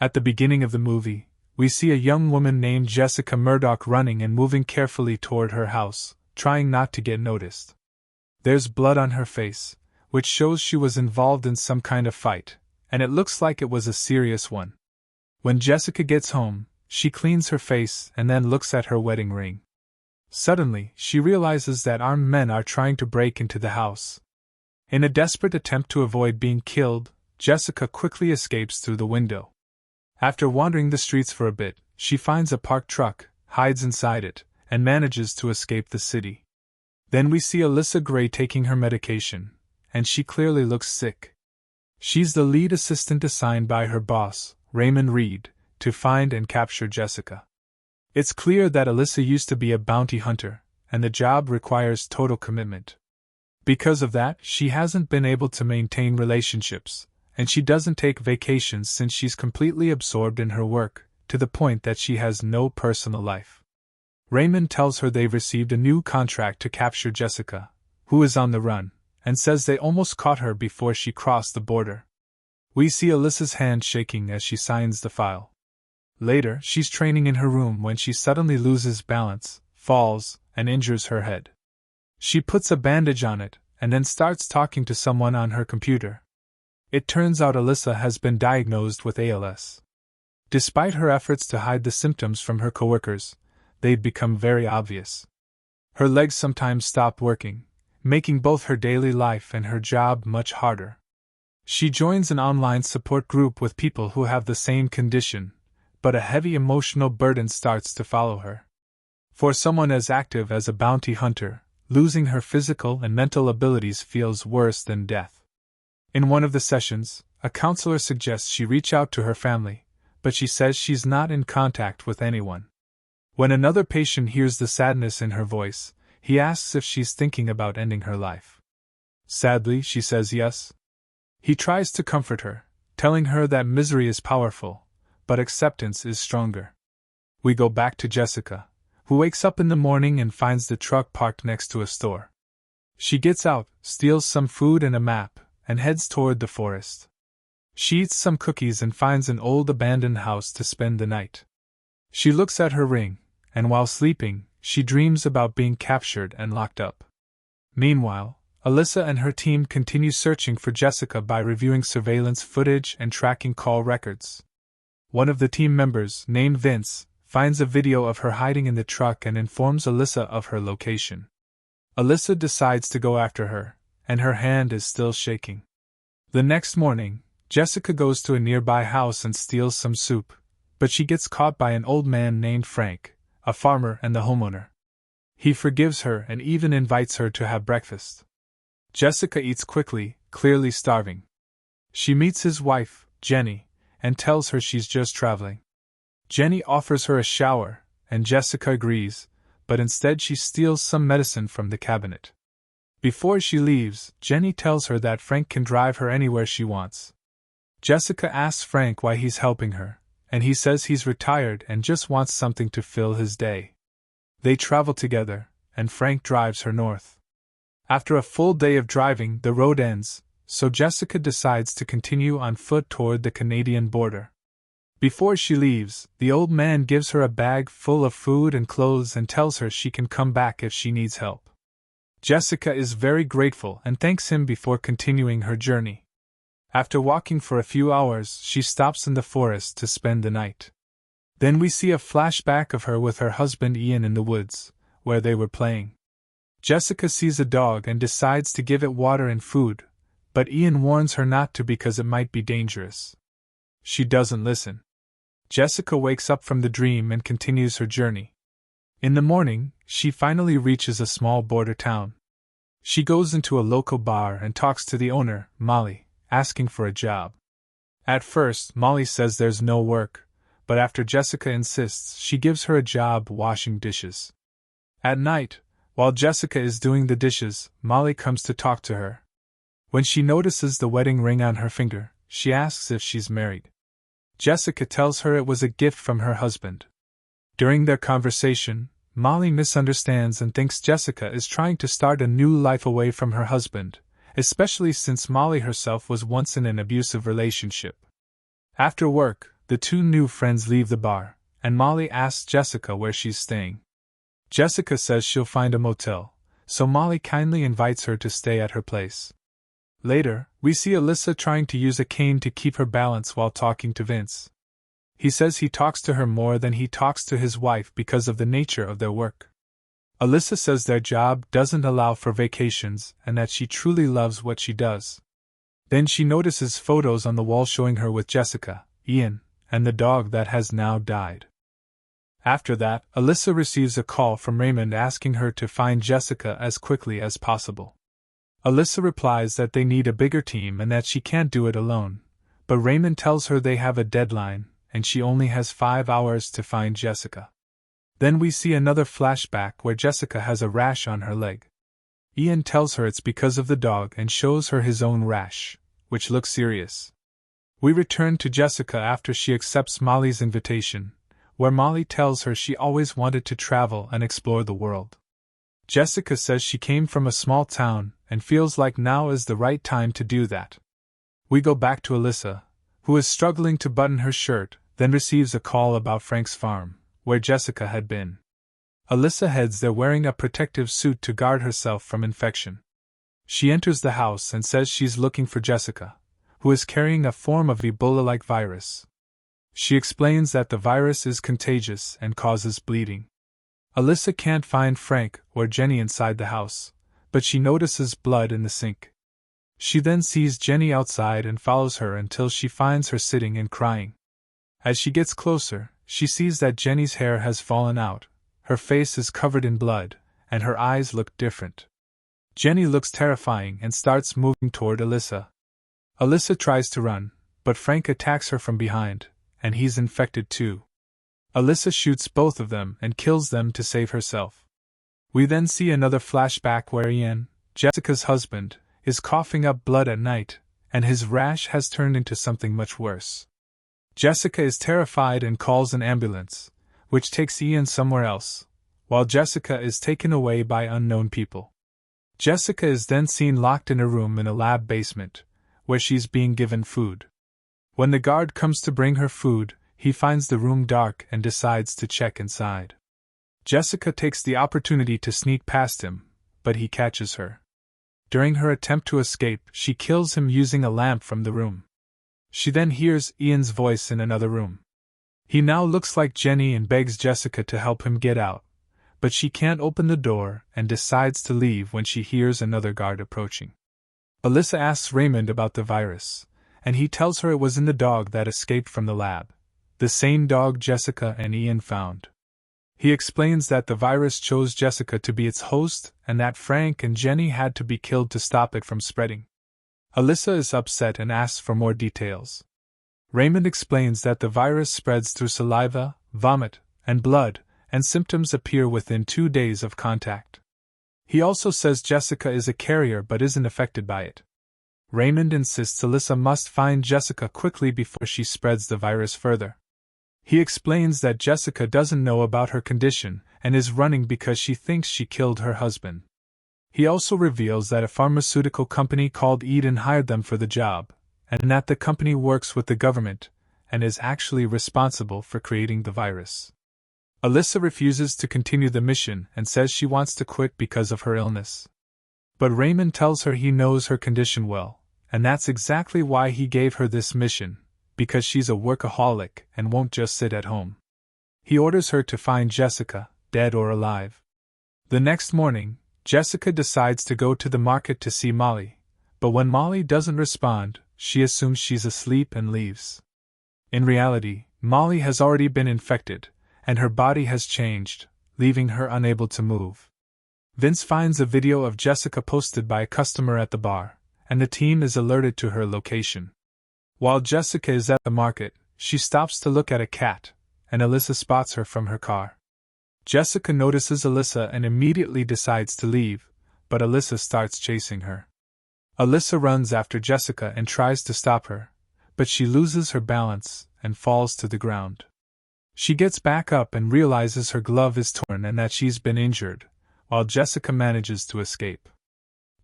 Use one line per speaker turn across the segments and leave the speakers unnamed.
At the beginning of the movie, we see a young woman named Jessica Murdoch running and moving carefully toward her house, trying not to get noticed. There's blood on her face, which shows she was involved in some kind of fight, and it looks like it was a serious one. When Jessica gets home, she cleans her face and then looks at her wedding ring. Suddenly, she realizes that armed men are trying to break into the house. In a desperate attempt to avoid being killed, Jessica quickly escapes through the window. After wandering the streets for a bit, she finds a parked truck, hides inside it, and manages to escape the city. Then we see Alyssa Gray taking her medication, and she clearly looks sick. She's the lead assistant assigned by her boss, Raymond Reed, to find and capture Jessica. It's clear that Alyssa used to be a bounty hunter, and the job requires total commitment. Because of that, she hasn't been able to maintain relationships, and she doesn't take vacations since she's completely absorbed in her work, to the point that she has no personal life. Raymond tells her they've received a new contract to capture Jessica, who is on the run, and says they almost caught her before she crossed the border. We see Alyssa's hand shaking as she signs the file. Later, she's training in her room when she suddenly loses balance, falls, and injures her head. She puts a bandage on it, and then starts talking to someone on her computer. It turns out Alyssa has been diagnosed with ALS. Despite her efforts to hide the symptoms from her coworkers, they'd become very obvious. Her legs sometimes stop working, making both her daily life and her job much harder. She joins an online support group with people who have the same condition, but a heavy emotional burden starts to follow her. For someone as active as a bounty hunter, losing her physical and mental abilities feels worse than death. In one of the sessions, a counselor suggests she reach out to her family, but she says she's not in contact with anyone. When another patient hears the sadness in her voice, he asks if she's thinking about ending her life. Sadly, she says yes. He tries to comfort her, telling her that misery is powerful, but acceptance is stronger. We go back to Jessica, who wakes up in the morning and finds the truck parked next to a store. She gets out, steals some food and a map, and heads toward the forest. She eats some cookies and finds an old abandoned house to spend the night. She looks at her ring, and while sleeping, she dreams about being captured and locked up. Meanwhile, Alyssa and her team continue searching for Jessica by reviewing surveillance footage and tracking call records. One of the team members, named Vince, finds a video of her hiding in the truck and informs Alyssa of her location. Alyssa decides to go after her, and her hand is still shaking. The next morning, Jessica goes to a nearby house and steals some soup, but she gets caught by an old man named Frank, a farmer and the homeowner. He forgives her and even invites her to have breakfast. Jessica eats quickly, clearly starving. She meets his wife, Jenny, and tells her she's just traveling. Jenny offers her a shower, and Jessica agrees, but instead she steals some medicine from the cabinet. Before she leaves, Jenny tells her that Frank can drive her anywhere she wants. Jessica asks Frank why he's helping her, and he says he's retired and just wants something to fill his day. They travel together, and Frank drives her north. After a full day of driving, the road ends, so Jessica decides to continue on foot toward the Canadian border. Before she leaves, the old man gives her a bag full of food and clothes and tells her she can come back if she needs help. Jessica is very grateful and thanks him before continuing her journey. After walking for a few hours, she stops in the forest to spend the night. Then we see a flashback of her with her husband Ian in the woods, where they were playing. Jessica sees a dog and decides to give it water and food, but Ian warns her not to because it might be dangerous. She doesn't listen. Jessica wakes up from the dream and continues her journey. In the morning, she finally reaches a small border town. She goes into a local bar and talks to the owner, Molly, asking for a job. At first, Molly says there's no work, but after Jessica insists, she gives her a job washing dishes. At night, while Jessica is doing the dishes, Molly comes to talk to her. When she notices the wedding ring on her finger, she asks if she's married. Jessica tells her it was a gift from her husband. During their conversation, Molly misunderstands and thinks Jessica is trying to start a new life away from her husband, especially since Molly herself was once in an abusive relationship. After work, The two new friends leave the bar, and Molly asks Jessica where she's staying. Jessica says she'll find a motel, so Molly kindly invites her to stay at her place. Later, we see Alyssa trying to use a cane to keep her balance while talking to Vince. He says he talks to her more than he talks to his wife because of the nature of their work. Alyssa says their job doesn't allow for vacations and that she truly loves what she does. Then she notices photos on the wall showing her with Jessica, Ian, and the dog that has now died. After that, Alyssa receives a call from Raymond asking her to find Jessica as quickly as possible. Alyssa replies that they need a bigger team and that she can't do it alone, but Raymond tells her they have a deadline, and she only has 5 hours to find Jessica. Then we see another flashback where Jessica has a rash on her leg. Ian tells her it's because of the dog and shows her his own rash, which looks serious. We return to Jessica after she accepts Molly's invitation, where Molly tells her she always wanted to travel and explore the world. Jessica says she came from a small town and feels like now is the right time to do that. We go back to Alyssa, who is struggling to button her shirt, then receives a call about Frank's farm, where Jessica had been. Alyssa heads there wearing a protective suit to guard herself from infection. She enters the house and says she's looking for Jessica, who is carrying a form of Ebola-like virus. She explains that the virus is contagious and causes bleeding. Alyssa can't find Frank or Jenny inside the house, but she notices blood in the sink. She then sees Jenny outside and follows her until she finds her sitting and crying. As she gets closer, she sees that Jenny's hair has fallen out, her face is covered in blood, and her eyes look different. Jenny looks terrifying and starts moving toward Alyssa. Alyssa tries to run, but Frank attacks her from behind, and he's infected too. Alyssa shoots both of them and kills them to save herself. We then see another flashback where Ian, Jessica's husband, is coughing up blood at night, and his rash has turned into something much worse. Jessica is terrified and calls an ambulance, which takes Ian somewhere else, while Jessica is taken away by unknown people. Jessica is then seen locked in a room in a lab basement, where she's being given food. When the guard comes to bring her food, he finds the room dark and decides to check inside. Jessica takes the opportunity to sneak past him, but he catches her. During her attempt to escape, she kills him using a lamp from the room. She then hears Ian's voice in another room. He now looks like Jenny and begs Jessica to help him get out, but she can't open the door and decides to leave when she hears another guard approaching. Alyssa asks Raymond about the virus, and he tells her it was in the dog that escaped from the lab, the same dog Jessica and Ian found. He explains that the virus chose Jessica to be its host and that Frank and Jenny had to be killed to stop it from spreading. Alyssa is upset and asks for more details. Raymond explains that the virus spreads through saliva, vomit, and blood, and symptoms appear within 2 days of contact. He also says Jessica is a carrier but isn't affected by it. Raymond insists Alyssa must find Jessica quickly before she spreads the virus further. He explains that Jessica doesn't know about her condition and is running because she thinks she killed her husband. He also reveals that a pharmaceutical company called Eden hired them for the job, and that the company works with the government and is actually responsible for creating the virus. Alyssa refuses to continue the mission and says she wants to quit because of her illness. But Raymond tells her he knows her condition well, and that's exactly why he gave her this mission, because she's a workaholic and won't just sit at home. He orders her to find Jessica, dead or alive. The next morning, Jessica decides to go to the market to see Molly, but when Molly doesn't respond, she assumes she's asleep and leaves. In reality, Molly has already been infected, and her body has changed, leaving her unable to move. Vince finds a video of Jessica posted by a customer at the bar, and the team is alerted to her location. While Jessica is at the market, she stops to look at a cat, and Alyssa spots her from her car. Jessica notices Alyssa and immediately decides to leave, but Alyssa starts chasing her. Alyssa runs after Jessica and tries to stop her, but she loses her balance and falls to the ground. She gets back up and realizes her glove is torn and that she's been injured, while Jessica manages to escape.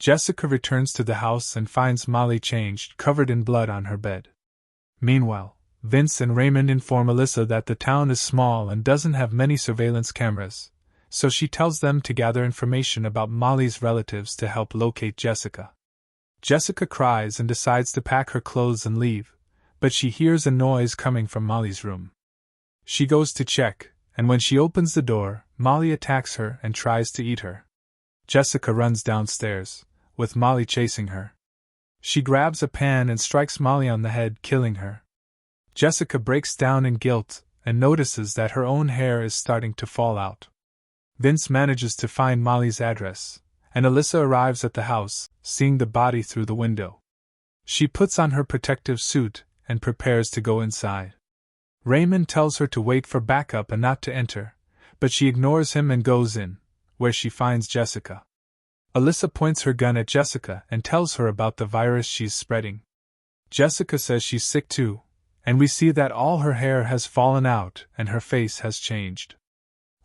Jessica returns to the house and finds Molly changed, covered in blood on her bed. Meanwhile, Vince and Raymond inform Alyssa that the town is small and doesn't have many surveillance cameras, so she tells them to gather information about Molly's relatives to help locate Jessica. Jessica cries and decides to pack her clothes and leave, but she hears a noise coming from Molly's room. She goes to check, and when she opens the door, Molly attacks her and tries to eat her. Jessica runs downstairs, with Molly chasing her. She grabs a pan and strikes Molly on the head, killing her. Jessica breaks down in guilt and notices that her own hair is starting to fall out. Vince manages to find Molly's address, and Alyssa arrives at the house, seeing the body through the window. She puts on her protective suit and prepares to go inside. Raymond tells her to wait for backup and not to enter, but she ignores him and goes in, where she finds Jessica. Alyssa points her gun at Jessica and tells her about the virus she's spreading. Jessica says she's sick too, and we see that all her hair has fallen out and her face has changed.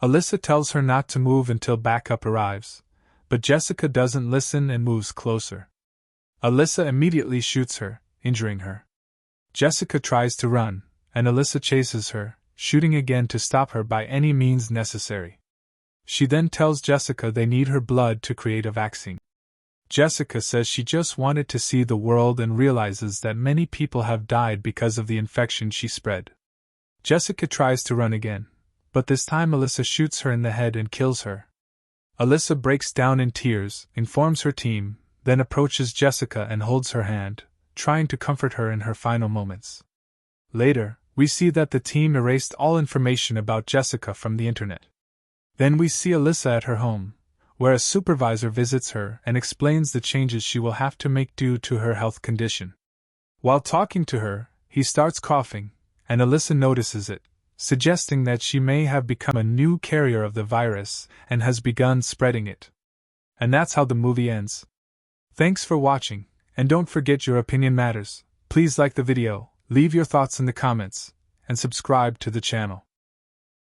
Alyssa tells her not to move until backup arrives, but Jessica doesn't listen and moves closer. Alyssa immediately shoots her, injuring her. Jessica tries to run, and Alyssa chases her, shooting again to stop her by any means necessary. She then tells Jessica they need her blood to create a vaccine. Jessica says she just wanted to see the world and realizes that many people have died because of the infection she spread. Jessica tries to run again, but this time Alyssa shoots her in the head and kills her. Alyssa breaks down in tears, informs her team, then approaches Jessica and holds her hand, trying to comfort her in her final moments. Later, we see that the team erased all information about Jessica from the internet. Then we see Alyssa at her home, where a supervisor visits her and explains the changes she will have to make due to her health condition. While talking to her, he starts coughing, and Alyssa notices it, suggesting that she may have become a new carrier of the virus and has begun spreading it. And that's how the movie ends. Thanks for watching, and don't forget your opinion matters. Please like the video, leave your thoughts in the comments, and subscribe to the channel.